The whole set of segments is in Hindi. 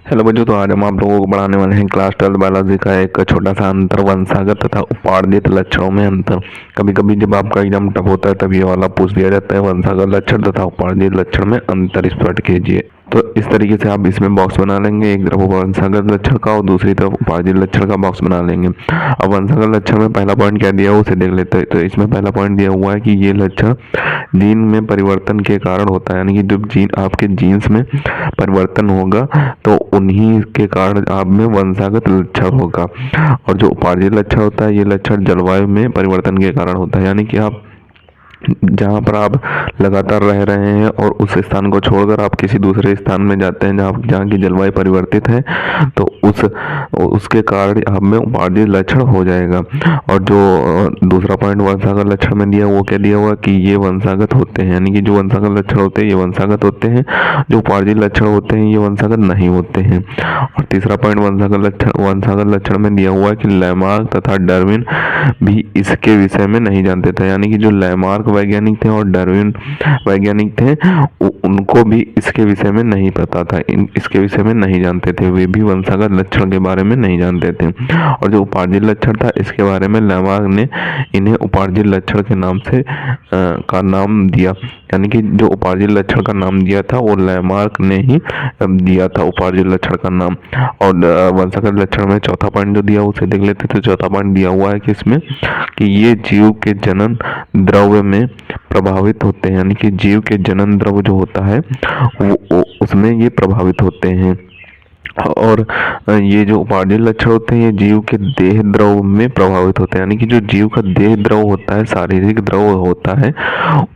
हेलो बच्चों, तो आज हम आप लोगों को पढ़ाने वाले हैं क्लास 12 बायोलॉजी का एक छोटा सा अंतर, वंशागत तथा उपार्जित लक्षणों में अंतर। कभी कभी जब आपका एग्जाम टफ होता है तब ये वाला पूछ दिया जाता है, वंशागत लक्षण तथा उपार्जित लक्षण में अंतर स्पष्ट कीजिए। तो इस तरीके से आप इसमें बॉक्स बना लेंगे, एक तरफ वंशागत लक्षण का और दूसरी तरफ उपार्जित लक्षण का बॉक्स बना लेंगे। अब वंशागत लक्षण में पहला पॉइंट क्या दिया है उसे देख लेते हैं। तो इसमें पहला पॉइंट दिया हुआ है कि ये लक्षण जीन में परिवर्तन के कारण होता है, यानी कि जब जीन आपके जीन्स में परिवर्तन होगा तो उन्हीं के कारण आप में वंशागत लक्षण होगा। और जो उपार्जित लक्षण होता है, ये लक्षण जलवायु में परिवर्तन के कारण होता है, यानी कि आप जहाँ पर आप लगातार रह रहे हैं और उस स्थान को छोड़कर आप किसी दूसरे स्थान में जाते हैं जहाँ की जलवायु परिवर्तित है, तो उसके कारण आप में उपार्जित लक्षण हो जाएगा। और जो दूसरा पॉइंट वंशागत लक्षण में दिया, वो क्या दिया हुआ कि ये वंशागत होते हैं, यानी कि जो वंशागत लक्षण होते हैं ये वंशागत होते हैं, जो उपार्जित लक्षण होते हैं ये वंशागत नहीं होते हैं। और तीसरा पॉइंट वंशागत लक्षण में दिया हुआ है कि लैमार्क तथा डार्विन भी इसके विषय में नहीं जानते थे, यानी कि जो लैमार्क वैज्ञानिक थे और डार्विन वैज्ञानिक थे उनको भी इसके विषय में नहीं पता था, इसके विषय में नहीं जानते थे, वे भी वंशागत लक्षण के बारे में नहीं जानते थे। और जो उपार्जित लक्षण था इसके बारे में लैमार्क ने इन्हें उपार्जित लक्षण के नाम से का नाम दिया, यानी कि जो उपार्जित लक्षण का नाम दिया था वो लैमार्क ने ही दिया था उपार्जित लक्षण का नाम। और वंशागत लक्षण में चौथा पॉइंट जो दिया उसे देख लेते थे। चौथा पॉइंट दिया हुआ है कि इसमें कि ये जीव के जनन द्रव्य में प्रभावित होते हैं, यानी कि जीव के जनन द्रव्य जो होता है वो उसमें ये प्रभावित होते हैं। और ये जो उपार्जित लक्षण होते हैं ये जीव के देह द्रव में प्रभावित होते हैं, यानी कि जो जीव का देह द्रव होता है, शारीरिक द्रव होता है,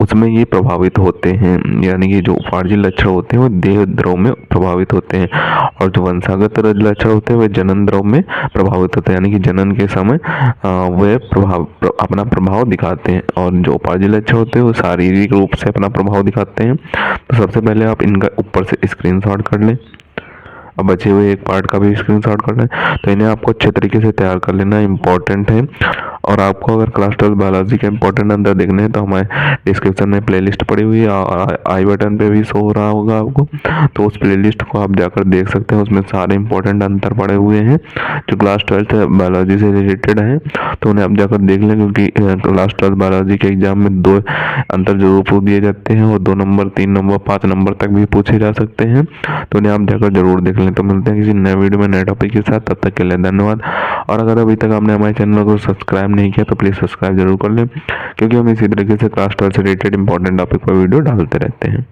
उसमें ये प्रभावित होते हैं, यानी कि जो उपार्जित लक्षण होते हैं वो देह द्रव में प्रभावित होते हैं। और जो वंशागत लक्षण होते हैं वे जनन द्रव में प्रभावित होते हैं, यानी कि जनन के समय वे अपना प्रभाव दिखाते हैं। और जो उपार्जित लक्षण होते हैं वो शारीरिक रूप से अपना प्रभाव दिखाते हैं। तो सबसे पहले आप इनका ऊपर से स्क्रीनशॉट कर लें, अब बचे हुए एक पार्ट का भी स्क्रीनशॉट कर लें। तो इन्हें आपको अच्छे तरीके से तैयार कर लेना इम्पोर्टेंट है। और आपको अगर क्लास 12 बायोलॉजी के इंपॉर्टेंट आंसर देखने हैं तो हमारे डिस्क्रिप्शन में प्लेलिस्ट पड़ी हुई है, आई बटन पे भी शो हो रहा होगा आपको, तो उस प्लेलिस्ट को आप जाकर देख सकते हैं। उसमें सारे इंपॉर्टेंट आंसर पड़े हुए हैं जो क्लास 12 बायोलॉजी से रिलेटेड हैं, तो उन्हें आप जाकर देख लें, क्योंकि क्लास 12 बायोलॉजी के एग्जाम में 2 आंसर जरूर पूछ दिए जाते हैं और 2 नंबर 3 नंबर 5 नंबर तक भी पूछे जा सकते हैं, तो उन्हें आप जाकर जरूर देख लें। तो मिलते हैं किसी नए वीडियो में नए टॉपिक के साथ, तब तक के लिए धन्यवाद। और अगर अभी तक आपने हमारे चैनल को सब्सक्राइब नहीं किया तो प्लीज़ सब्सक्राइब जरूर कर लें, क्योंकि हम इसी तरीके से क्लास 12 से रिलेटेड इंपॉर्टेंट टॉपिक पर वीडियो डालते रहते हैं।